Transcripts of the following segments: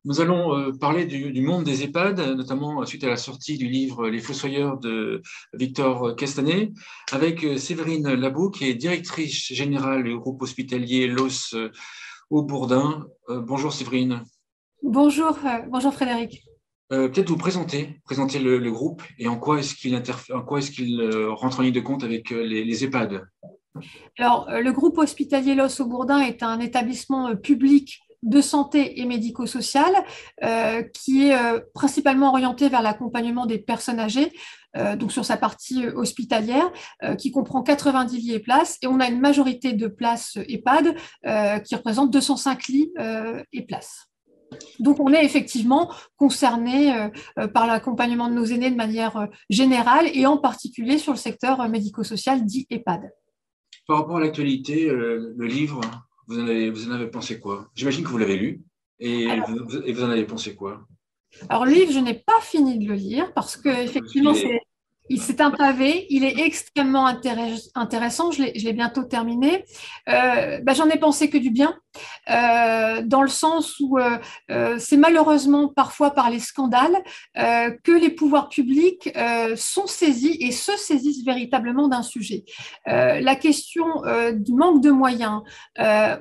Nous allons parler du monde des EHPAD, notamment suite à la sortie du livre Les Fossoyeurs de Victor Castanet, avec Séverine Labou, qui est directrice générale du groupe hospitalier LOS au Bourdin. Bonjour Séverine. Bonjour Frédéric. Peut-être vous présenter le groupe et en quoi est-ce qu'il rentre en ligne de compte avec les EHPAD. Alors, le groupe hospitalier Los au Bourdin est un établissement public de santé et médico-social qui est principalement orienté vers l'accompagnement des personnes âgées, donc sur sa partie hospitalière, qui comprend 90 lits et places, et on a une majorité de places EHPAD qui représente 205 lits et places. Donc, on est effectivement concerné par l'accompagnement de nos aînés de manière générale et en particulier sur le secteur médico-social dit EHPAD. Par rapport à l'actualité, le livre, vous en avez pensé quoi? J'imagine que vous l'avez lu et vous en avez pensé quoi? Alors, le livre, je n'ai pas fini de le lire parce que Parce qu'il effectivement, est c'est un pavé, il est extrêmement intéressant, je l'ai bientôt terminé. J'en ai pensé que du bien, dans le sens où c'est malheureusement parfois par les scandales que les pouvoirs publics sont saisis et se saisissent véritablement d'un sujet. La question du manque de moyens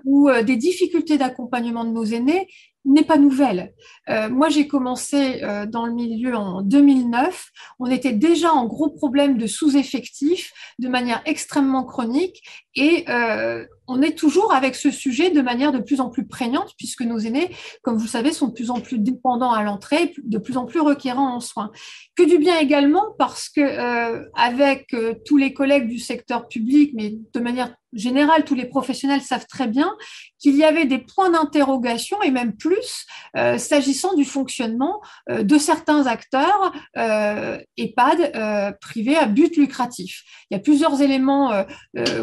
ou des difficultés d'accompagnement de nos aînés n'est pas nouvelle. Moi, j'ai commencé dans le milieu en 2009. On était déjà en gros problème de sous-effectifs de manière extrêmement chronique et on est toujours avec ce sujet de manière de plus en plus prégnante puisque nos aînés, comme vous le savez, sont de plus en plus dépendants à l'entrée, de plus en plus requérants en soins. Que du bien également parce que avec tous les collègues du secteur public, mais de manière générale, tous les professionnels savent très bien qu'il y avait des points d'interrogation et même plus s'agissant du fonctionnement de certains acteurs EHPAD privés à but lucratif. Il y a plusieurs éléments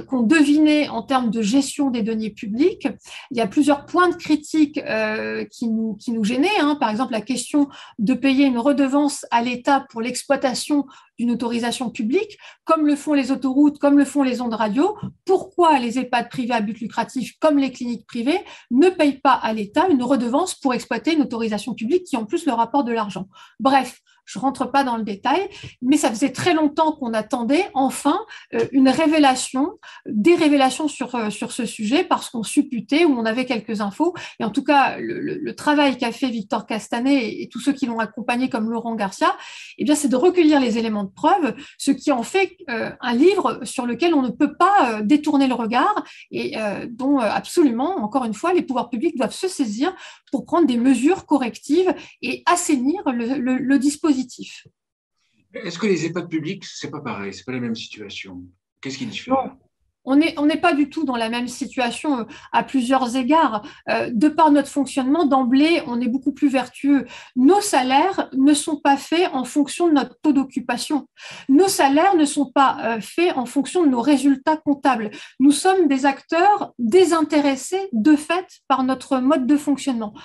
qu'on devinait en termes de gestion des deniers publics. Il y a plusieurs points de critique qui nous gênaient. Par exemple, la question de payer une redevance à l'État pour l'exploitation d'une autorisation publique, comme le font les autoroutes, comme le font les ondes radio. Pourquoi les EHPAD privés à but lucratif, comme les cliniques privées, ne payent pas à l'État une redevance pour exploiter une autorisation publique qui, en plus, leur apporte de l'argent? Bref, je ne rentre pas dans le détail, mais ça faisait très longtemps qu'on attendait enfin une révélation, des révélations sur ce sujet parce qu'on supputait ou on avait quelques infos. Et en tout cas, le travail qu'a fait Victor Castanet et tous ceux qui l'ont accompagné comme Laurent Garcia, eh bien, c'est de recueillir les éléments de preuve, ce qui en fait un livre sur lequel on ne peut pas détourner le regard et dont absolument, encore une fois, les pouvoirs publics doivent se saisir pour prendre des mesures correctives et assainir le dispositif. Est-ce que les EHPAD publics, c'est pas pareil, c'est pas la même situation? Qu'est-ce qui diffère? Non, on n'est pas du tout dans la même situation à plusieurs égards. De par notre fonctionnement, d'emblée, on est beaucoup plus vertueux. Nos salaires ne sont pas faits en fonction de notre taux d'occupation. Nos salaires ne sont pas faits en fonction de nos résultats comptables. Nous sommes des acteurs désintéressés de fait par notre mode de fonctionnement.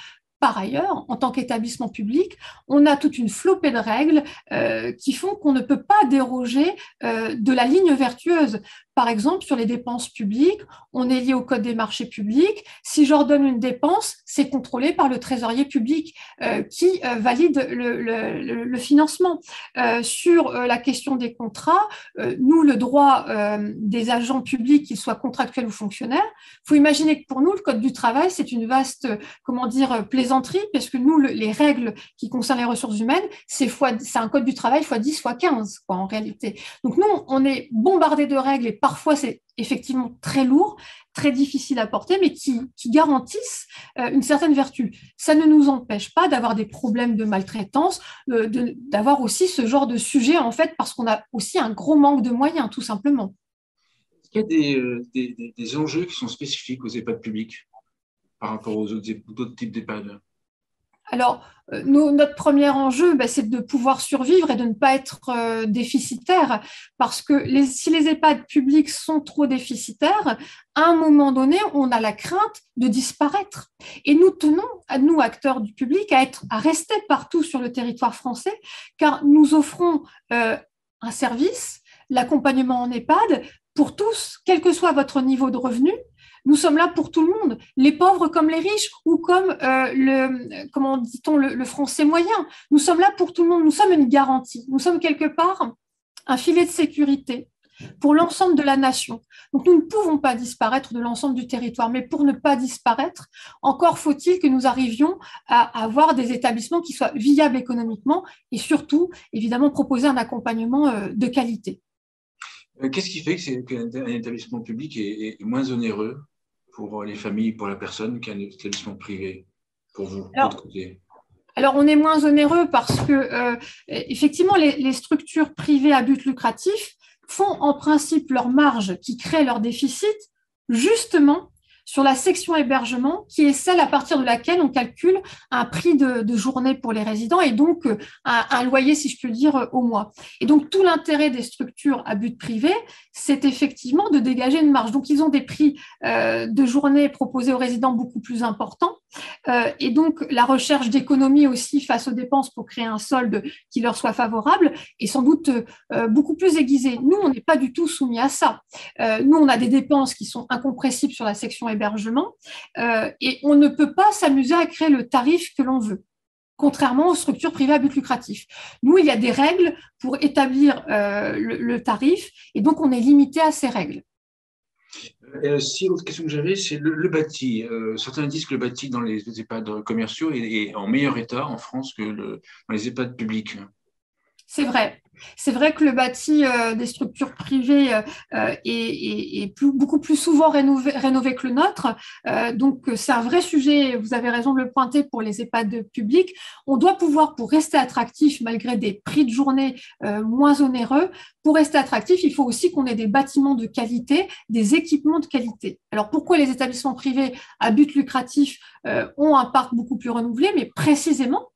Par ailleurs, en tant qu'établissement public, on a toute une flopée de règles qui font qu'on ne peut pas déroger de la ligne vertueuse. Par exemple, sur les dépenses publiques, on est lié au Code des marchés publics. Si j'ordonne une dépense, c'est contrôlé par le trésorier public qui valide le financement. Sur la question des contrats, nous, le droit des agents publics, qu'ils soient contractuels ou fonctionnaires, il faut imaginer que pour nous, le Code du travail, c'est une vaste, plaisanterie, parce que nous, les règles qui concernent les ressources humaines, c'est un Code du travail fois 10, fois 15, quoi, en réalité. Donc nous, on est bombardé de règles et parfois c'est effectivement très lourd, très difficile à porter, mais qui garantissent une certaine vertu. Ça ne nous empêche pas d'avoir des problèmes de maltraitance, d'avoir aussi ce genre de sujet, en fait, parce qu'on a aussi un gros manque de moyens, tout simplement. Est-ce qu'il y a des enjeux qui sont spécifiques aux EHPAD publics par rapport aux autres types d'EHPAD? Alors, notre premier enjeu, c'est de pouvoir survivre et de ne pas être déficitaire, parce que si les EHPAD publics sont trop déficitaires, à un moment donné, on a la crainte de disparaître. Et nous tenons, nous, acteurs du public, à rester partout sur le territoire français, car nous offrons un service, l'accompagnement en EHPAD, pour tous, quel que soit votre niveau de revenu, Nous sommes là pour tout le monde, les pauvres comme les riches, ou comme comment dit-on, le français moyen. Nous sommes là pour tout le monde, nous sommes une garantie, nous sommes quelque part un filet de sécurité pour l'ensemble de la nation. Donc nous ne pouvons pas disparaître de l'ensemble du territoire, mais pour ne pas disparaître, encore faut-il que nous arrivions à avoir des établissements qui soient viables économiquement et surtout, évidemment, proposer un accompagnement de qualité. Qu'est-ce qui fait qu'un établissement public est moins onéreux pour les familles, pour la personne, qu'un établissement privé, pour vous, de votre côté? Alors, on est moins onéreux parce que, effectivement, les structures privées à but lucratif font en principe leur marge qui crée leur déficit justement sur la section hébergement, qui est celle à partir de laquelle on calcule un prix de journée pour les résidents et donc un loyer, si je peux dire, au mois. Et donc, tout l'intérêt des structures à but privé, c'est effectivement de dégager une marge. Donc, ils ont des prix de journée proposés aux résidents beaucoup plus importants. Et donc, la recherche d'économie aussi face aux dépenses pour créer un solde qui leur soit favorable est sans doute beaucoup plus aiguisée. Nous, on n'est pas du tout soumis à ça. Nous, on a des dépenses qui sont incompressibles sur la section hébergement et on ne peut pas s'amuser à créer le tarif que l'on veut, contrairement aux structures privées à but lucratif. Nous, il y a des règles pour établir le tarif et donc on est limité à ces règles. Si l'autre question que j'avais, c'est le bâti. Certains disent que le bâti dans les EHPAD commerciaux est en meilleur état en France que dans les EHPAD publics. C'est vrai. C'est vrai que le bâti des structures privées est beaucoup plus souvent rénové que le nôtre. Donc, c'est un vrai sujet, vous avez raison de le pointer, pour les EHPAD publics. On doit pouvoir, pour rester attractif, malgré des prix de journée moins onéreux, pour rester attractif, il faut aussi qu'on ait des bâtiments de qualité, des équipements de qualité. Alors, pourquoi les établissements privés à but lucratif ont un parc beaucoup plus renouvelé? Mais précisément,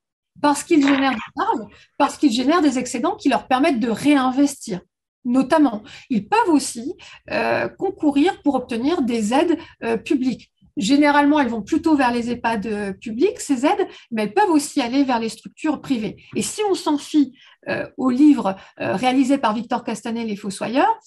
parce qu'ils génèrent des marges, parce qu'ils génèrent des excédents qui leur permettent de réinvestir. Notamment, ils peuvent aussi concourir pour obtenir des aides publiques. Généralement, elles vont plutôt vers les EHPAD publics, ces aides, mais elles peuvent aussi aller vers les structures privées. Et si on s'en fie au livre réalisé par Victor Castanet, Les Fossoyeurs,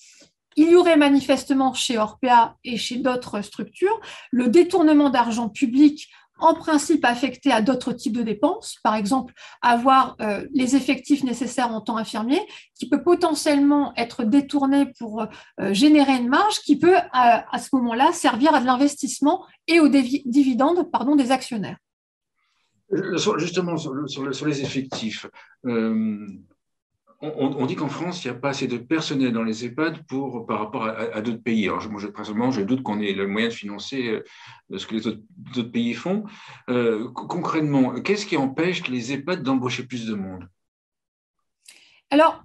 il y aurait manifestement chez Orpea et chez d'autres structures le détournement d'argent public en principe affecté à d'autres types de dépenses, par exemple avoir les effectifs nécessaires en temps infirmier, qui peut potentiellement être détourné pour générer une marge qui peut à ce moment-là servir à de l'investissement et aux dividendes des actionnaires. Justement, sur les effectifs, on dit qu'en France, il n'y a pas assez de personnel dans les EHPAD par rapport à d'autres pays. Alors, personnellement, je doute qu'on ait le moyen de financer ce que les autres pays font. Concrètement, qu'est-ce qui empêche les EHPAD d'embaucher plus de monde? Alors,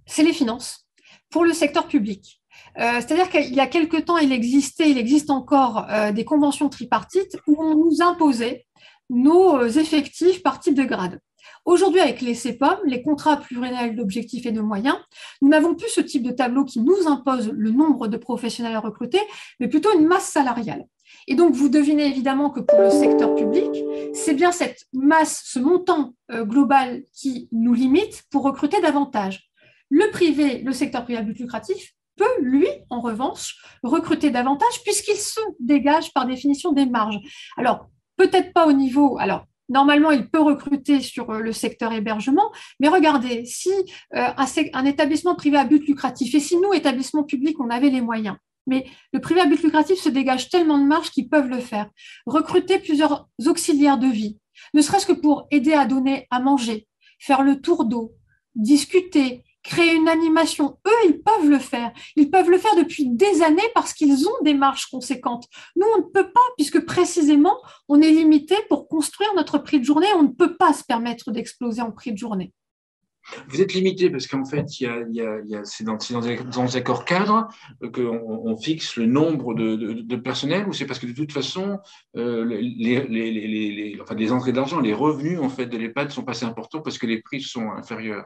c'est les finances pour le secteur public. C'est-à-dire qu'il y a quelque temps, il existe encore des conventions tripartites où on nous imposait nos effectifs par type de grade. Aujourd'hui, avec les CPOM, les contrats pluriannuels d'objectifs et de moyens, nous n'avons plus ce type de tableau qui nous impose le nombre de professionnels à recruter, mais plutôt une masse salariale. Et donc, vous devinez évidemment que pour le secteur public, c'est bien cette masse, ce montant global qui nous limite pour recruter davantage. Le privé, le secteur privé à but lucratif, peut, lui, en revanche, recruter davantage puisqu'il se dégage par définition des marges. Alors, peut-être pas au niveau… Alors, normalement, il peut recruter sur le secteur hébergement, mais regardez, si un établissement privé à but lucratif, et si nous, établissements publics, on avait les moyens, mais le privé à but lucratif se dégage tellement de marge qu'ils peuvent le faire. Recruter plusieurs auxiliaires de vie, ne serait-ce que pour aider à donner à manger, faire le tour d'eau, discuter, créer une animation. Eux, ils peuvent le faire. Ils peuvent le faire depuis des années parce qu'ils ont des marges conséquentes. Nous, on ne peut pas, puisque précisément, on est limité pour construire notre prix de journée. On ne peut pas se permettre d'exploser en prix de journée. Vous êtes limité parce qu'en fait, c'est dans les accords cadres qu'on fixe le nombre de personnel, ou c'est parce que de toute façon, les entrées d'argent, les revenus en fait, de l'EHPAD sont pas assez importants parce que les prix sont inférieurs?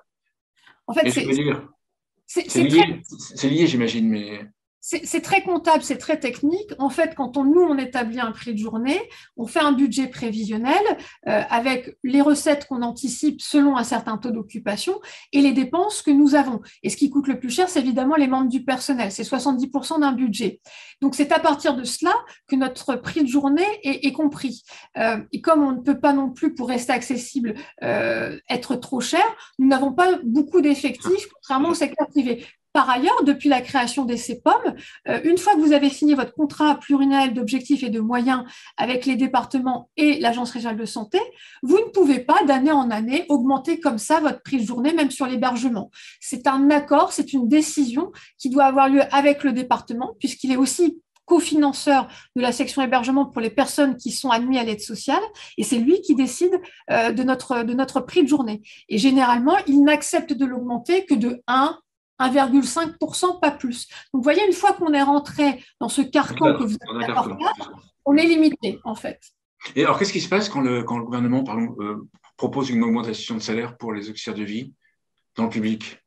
En fait, c'est lié, j'imagine, mais… C'est très comptable, c'est très technique. En fait, quand on établit un prix de journée, on fait un budget prévisionnel avec les recettes qu'on anticipe selon un certain taux d'occupation et les dépenses que nous avons. Et ce qui coûte le plus cher, c'est évidemment les membres du personnel. C'est 70% d'un budget. Donc, c'est à partir de cela que notre prix de journée est compris. Et comme on ne peut pas non plus, pour rester accessible, être trop cher, nous n'avons pas beaucoup d'effectifs, contrairement au secteur privé. Par ailleurs, depuis la création des CEPOM, une fois que vous avez signé votre contrat pluriannuel d'objectifs et de moyens avec les départements et l'Agence régionale de santé, vous ne pouvez pas d'année en année augmenter comme ça votre prix de journée, même sur l'hébergement. C'est un accord, c'est une décision qui doit avoir lieu avec le département, puisqu'il est aussi cofinanceur de la section hébergement pour les personnes qui sont admises à l'aide sociale, et c'est lui qui décide de notre prix de journée. Et généralement, il n'accepte de l'augmenter que de 1,5%, pas plus. Donc, vous voyez, une fois qu'on est rentré dans ce carcan que vous avez apporté, on est limité, en fait. Et alors, qu'est-ce qui se passe quand le gouvernement propose une augmentation de salaire pour les auxiliaires de vie dans le public?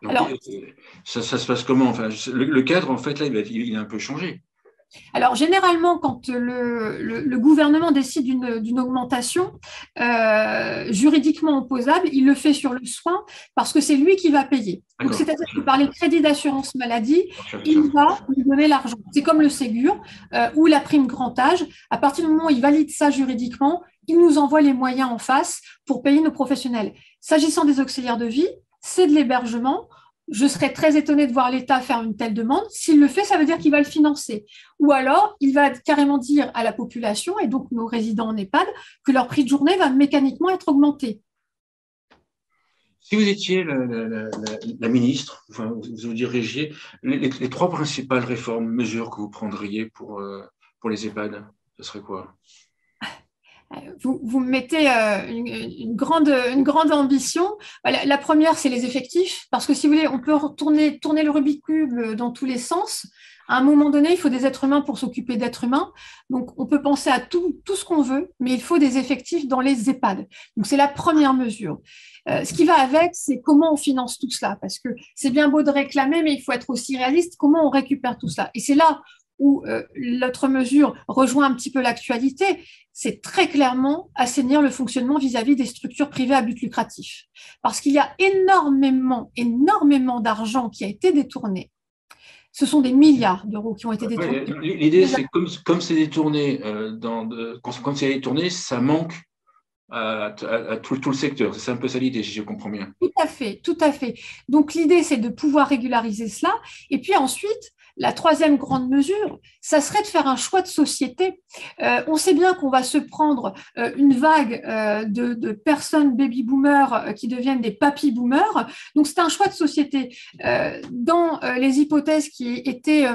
Donc, alors, ça se passe comment? Enfin, le cadre, en fait, là, il a un peu changé. Alors, généralement, quand le gouvernement décide d'une augmentation juridiquement opposable, il le fait sur le soin parce que c'est lui qui va payer. Donc, c'est-à-dire que par les crédits d'assurance maladie, il va lui donner l'argent. C'est comme le Ségur ou la prime grand âge. À partir du moment où il valide ça juridiquement, il nous envoie les moyens en face pour payer nos professionnels. S'agissant des auxiliaires de vie, c'est de l'hébergement. Je serais très étonnée de voir l'État faire une telle demande. S'il le fait, ça veut dire qu'il va le financer. Ou alors, il va carrément dire à la population, et donc nos résidents en EHPAD, que leur prix de journée va mécaniquement être augmenté. Si vous étiez la ministre, enfin, vous dirigiez, les trois principales réformes, mesures que vous prendriez pour les EHPAD, ce serait quoi? Vous me mettez une grande ambition. La première, c'est les effectifs, parce que si vous voulez, on peut tourner le Rubik's Cube dans tous les sens. À un moment donné, il faut des êtres humains pour s'occuper d'êtres humains. Donc, on peut penser à tout ce qu'on veut, mais il faut des effectifs dans les EHPAD. Donc, c'est la première mesure. Ce qui va avec, c'est comment on finance tout cela, parce que c'est bien beau de réclamer, mais il faut être aussi réaliste. Comment on récupère tout cela? Et c'est là où l'autre mesure rejoint un petit peu l'actualité, c'est très clairement assainir le fonctionnement vis-à-vis des structures privées à but lucratif. Parce qu'il y a énormément d'argent qui a été détourné. Ce sont des milliards d'euros qui ont été détournés. L'idée, c'est comme c'est détourné, quand c'est détourné, ça manque à tout le secteur. C'est un peu ça l'idée, si je comprends bien. Tout à fait, tout à fait. Donc l'idée, c'est de pouvoir régulariser cela. Et puis ensuite, la troisième grande mesure, ça serait de faire un choix de société. On sait bien qu'on va se prendre une vague de personnes baby-boomers qui deviennent des papy-boomers. Donc, c'est un choix de société. Dans les hypothèses qui étaient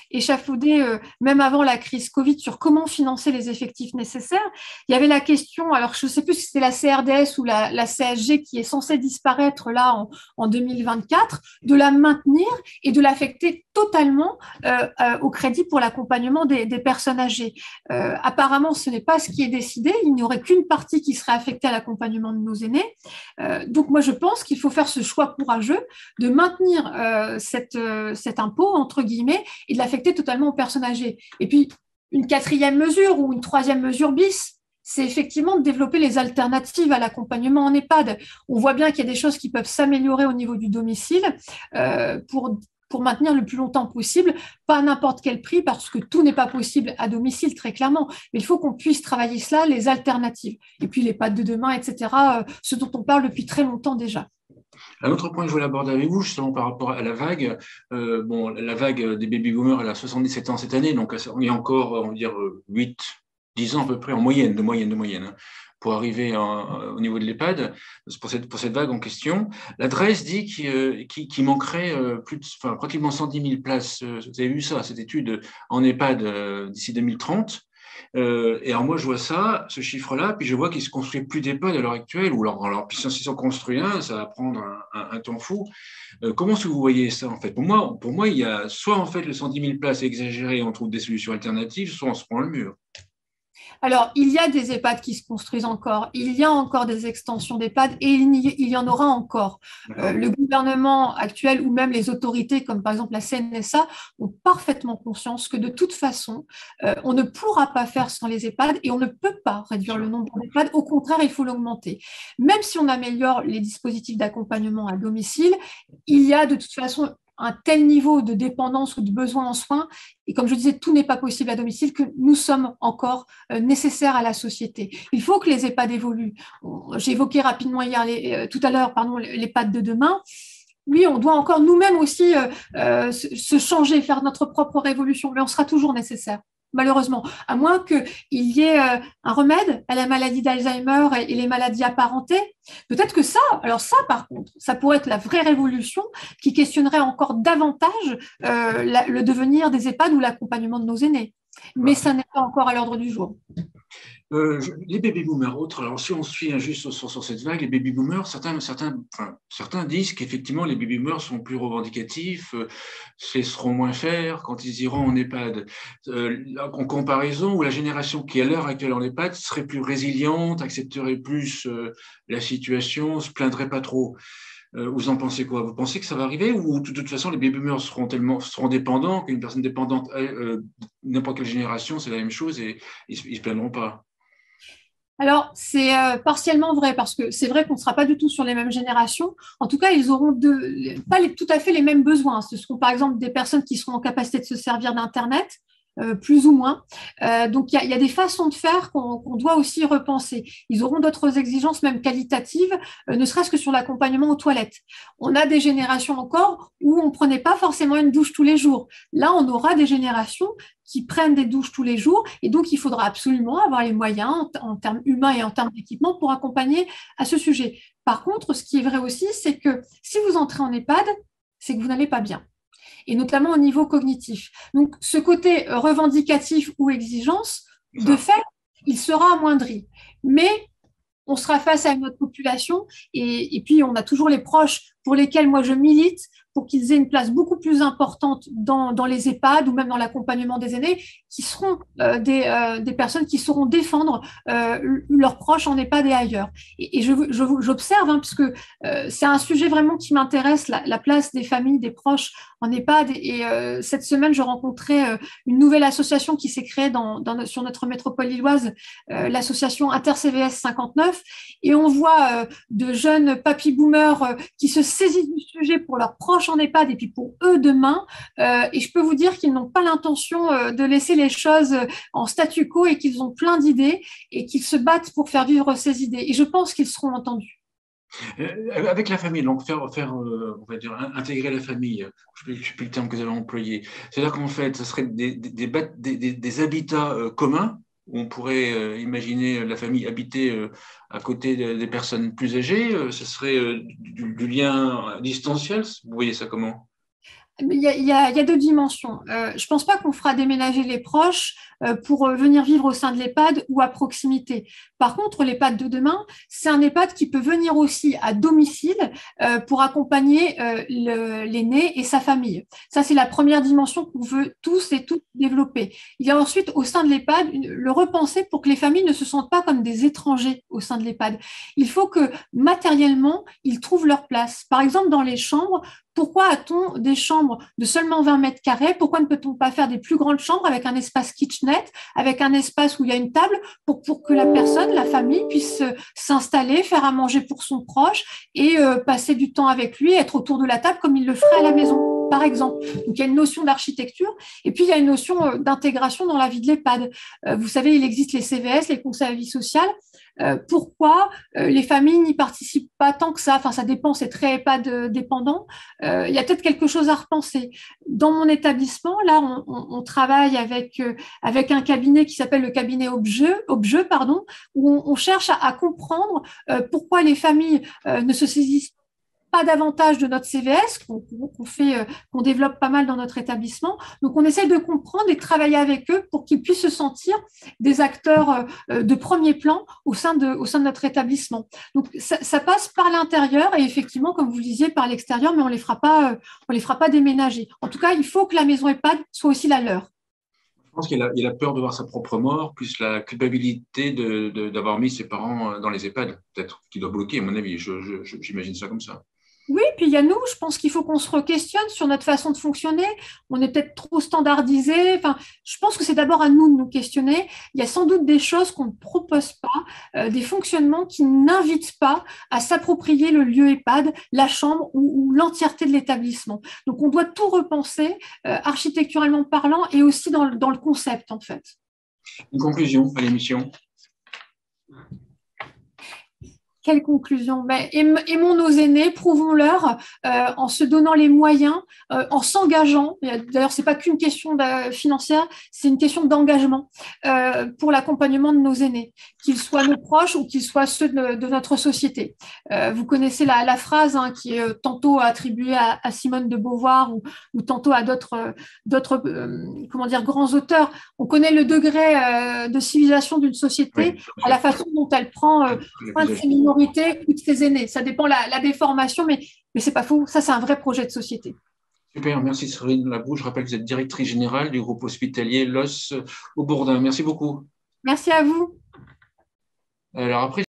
échafaudées même avant la crise Covid sur comment financer les effectifs nécessaires, il y avait la question, alors je ne sais plus si c'était la CRDS ou la CSG qui est censée disparaître là en 2024, de la maintenir et de l'affecter totalement au crédit pour l'accompagnement des personnes âgées. Apparemment, ce n'est pas ce qui est décidé. Il n'y aurait qu'une partie qui serait affectée à l'accompagnement de nos aînés. Donc, moi, je pense qu'il faut faire ce choix courageux de maintenir cet impôt, entre guillemets, et de l'affecter totalement aux personnes âgées. Et puis, une quatrième mesure ou une troisième mesure bis, c'est effectivement de développer les alternatives à l'accompagnement en EHPAD. On voit bien qu'il y a des choses qui peuvent s'améliorer au niveau du domicile pour maintenir le plus longtemps possible, pas à n'importe quel prix, parce que tout n'est pas possible à domicile, très clairement. Mais il faut qu'on puisse travailler cela, les alternatives. Et puis les EHPAD de demain, etc., ce dont on parle depuis très longtemps déjà. Un autre point que je voulais aborder avec vous, justement par rapport à la vague. La vague des baby-boomers, elle a 77 ans cette année, donc il y a encore, on va dire, 10 ans à peu près, en moyenne, de moyenne, pour arriver au niveau de l'EHPAD, pour cette vague en question. L'adresse dit qu'il manquerait pratiquement 110 000 places. Vous avez vu ça, cette étude en EHPAD d'ici 2030. Et alors moi, je vois ça, ce chiffre-là, puis je vois qu'il ne se construit plus d'EHPAD à l'heure actuelle, ou alors puis si on construit un, ça va prendre un temps fou. Comment est-ce que vous voyez ça, en fait? Pour moi, il y a soit, en fait, le 110 000 places exagérées, on trouve des solutions alternatives, soit on se prend le mur. Alors, il y a des EHPAD qui se construisent encore, il y a encore des extensions d'EHPAD et il y en aura encore. Le gouvernement actuel ou même les autorités, comme par exemple la CNSA, ont parfaitement conscience que de toute façon, on ne pourra pas faire sans les EHPAD et on ne peut pas réduire le nombre d'EHPAD. Au contraire, il faut l'augmenter. Même si on améliore les dispositifs d'accompagnement à domicile, il y a de toute façon un tel niveau de dépendance ou de besoin en soins, et comme je disais, tout n'est pas possible à domicile, que nous sommes encore nécessaires à la société. Il faut que les EHPAD évoluent. J'ai évoqué rapidement tout à l'heure, l'EHPAD de demain. Oui, on doit encore nous-mêmes aussi se changer, faire notre propre révolution, mais on sera toujours nécessaire. Malheureusement, à moins qu'il y ait un remède à la maladie d'Alzheimer et les maladies apparentées. Peut-être que alors ça par contre, ça pourrait être la vraie révolution qui questionnerait encore davantage le devenir des EHPAD ou l'accompagnement de nos aînés. Mais ça n'est pas encore à l'ordre du jour. Les baby-boomers, autres, alors si on suit juste sur cette vague, les baby-boomers, certains disent qu'effectivement les baby-boomers sont plus revendicatifs, se laisseront moins faire quand ils iront en EHPAD. En comparaison, où la génération qui est à l'heure actuelle en EHPAD serait plus résiliente, accepterait plus la situation, se plaindrait pas trop. Vous en pensez quoi? Vous pensez que ça va arriver ou de toute façon les baby-boomers seront dépendants, qu'une personne dépendante, n'importe quelle génération, c'est la même chose et ils se plaindront pas? Alors, c'est partiellement vrai, parce que c'est vrai qu'on ne sera pas du tout sur les mêmes générations. En tout cas, ils auront pas tout à fait les mêmes besoins. Ce seront par exemple des personnes qui seront en capacité de se servir d'Internet, plus ou moins. Donc, il y a des façons de faire qu'on doit aussi repenser. Ils auront d'autres exigences, même qualitatives, ne serait-ce que sur l'accompagnement aux toilettes. On a des générations encore où on ne prenait pas forcément une douche tous les jours. Là, on aura des générations qui prennent des douches tous les jours, et donc il faudra absolument avoir les moyens en termes humains et en termes d'équipement pour accompagner à ce sujet. Par contre, ce qui est vrai aussi, c'est que si vous entrez en EHPAD, c'est que vous n'allez pas bien, et notamment au niveau cognitif. Donc, ce côté revendicatif ou exigence, de fait, il sera amoindri. Mais on sera face à une autre population et puis on a toujours les proches pour lesquels moi je milite pour qu'ils aient une place beaucoup plus importante dans les EHPAD ou même dans l'accompagnement des aînés, qui seront des personnes qui sauront défendre leurs proches en EHPAD et ailleurs. Et j'observe, puisque c'est un sujet vraiment qui m'intéresse, la place des familles, des proches en EHPAD. Et cette semaine, je rencontrais une nouvelle association qui s'est créée sur notre métropole lilloise, l'association Inter-CVS 59. Et on voit de jeunes papy-boomers qui se saisissent du sujet pour leurs proches en EHPAD et puis pour eux demain. Et je peux vous dire qu'ils n'ont pas l'intention de laisser les choses en statu quo et qu'ils ont plein d'idées et qu'ils se battent pour faire vivre ces idées. Et je pense qu'ils seront entendus. Avec la famille, donc on va dire, intégrer la famille, je ne sais plus le terme que vous avez employé. C'est-à-dire qu'en fait, ce serait des habitats communs où on pourrait imaginer la famille habiter à côté des personnes plus âgées. Ce serait du lien distanciel. Vous voyez ça comment? Il y a deux dimensions. Je ne pense pas qu'on fera déménager les proches pour venir vivre au sein de l'EHPAD ou à proximité. Par contre, l'EHPAD de demain, c'est un EHPAD qui peut venir aussi à domicile pour accompagner l'aîné et sa famille. Ça, c'est la première dimension qu'on veut tous et toutes développer. Il y a ensuite, au sein de l'EHPAD, le repenser pour que les familles ne se sentent pas comme des étrangers au sein de l'EHPAD. Il faut que matériellement, ils trouvent leur place. Par exemple, dans les chambres, pourquoi a-t-on des chambres de seulement 20 mètres carrés? Pourquoi ne peut-on pas faire des plus grandes chambres avec un espace kitchenette, avec un espace où il y a une table pour que la personne, la famille, puisse s'installer, faire à manger pour son proche et passer du temps avec lui, être autour de la table comme il le ferait à la maison, par exemple. Donc, il y a une notion d'architecture et puis il y a une notion d'intégration dans la vie de l'EHPAD. Vous savez, il existe les CVS, les conseils à vie sociale. Pourquoi les familles n'y participent pas tant que ça? Enfin, ça dépend, c'est très EHPAD dépendant. Il y a peut-être quelque chose à repenser. Dans mon établissement, là, on travaille avec un cabinet qui s'appelle le cabinet Objet, où on cherche à comprendre pourquoi les familles ne se saisissent pas davantage de notre CVS, qu'on développe pas mal dans notre établissement. Donc, on essaie de comprendre et de travailler avec eux pour qu'ils puissent se sentir des acteurs de premier plan au sein de notre établissement. Donc, ça passe par l'intérieur et effectivement, comme vous le disiez, par l'extérieur, mais on les fera pas déménager. En tout cas, il faut que la maison EHPAD soit aussi la leur. Je pense qu'il a peur de voir sa propre mort, plus la culpabilité d'avoir mis ses parents dans les EHPAD, peut-être, qui doit bloquer, à mon avis. J'imagine ça comme ça. Oui, puis il y a nous, je pense qu'il faut qu'on se re-questionne sur notre façon de fonctionner. On est peut-être trop standardisé. Enfin, je pense que c'est d'abord à nous de nous questionner. Il y a sans doute des choses qu'on ne propose pas, des fonctionnements qui n'invitent pas à s'approprier le lieu EHPAD, la chambre ou l'entièreté de l'établissement. Donc, on doit tout repenser, architecturalement parlant, et aussi dans le concept, en fait. Une conclusion à l'émission. Quelle conclusion? Ben, aimons nos aînés, prouvons-leur en se donnant les moyens, en s'engageant. D'ailleurs, c'est pas qu'une question financière, c'est une question d'engagement pour l'accompagnement de nos aînés, qu'ils soient nos proches ou qu'ils soient ceux de notre société. Vous connaissez la phrase hein, qui est tantôt attribuée à Simone de Beauvoir ou tantôt à d'autres comment dire grands auteurs. On connaît le degré de civilisation d'une société à la façon dont elle prend soin de ses minorités ou de ses aînés. Ça dépend la déformation, mais c'est pas faux. Ça, c'est un vrai projet de société. Super, merci Séverine Labouche. Je rappelle que vous êtes directrice générale du groupe hospitalier Los au Bourdin. Merci beaucoup. Merci à vous. Alors après,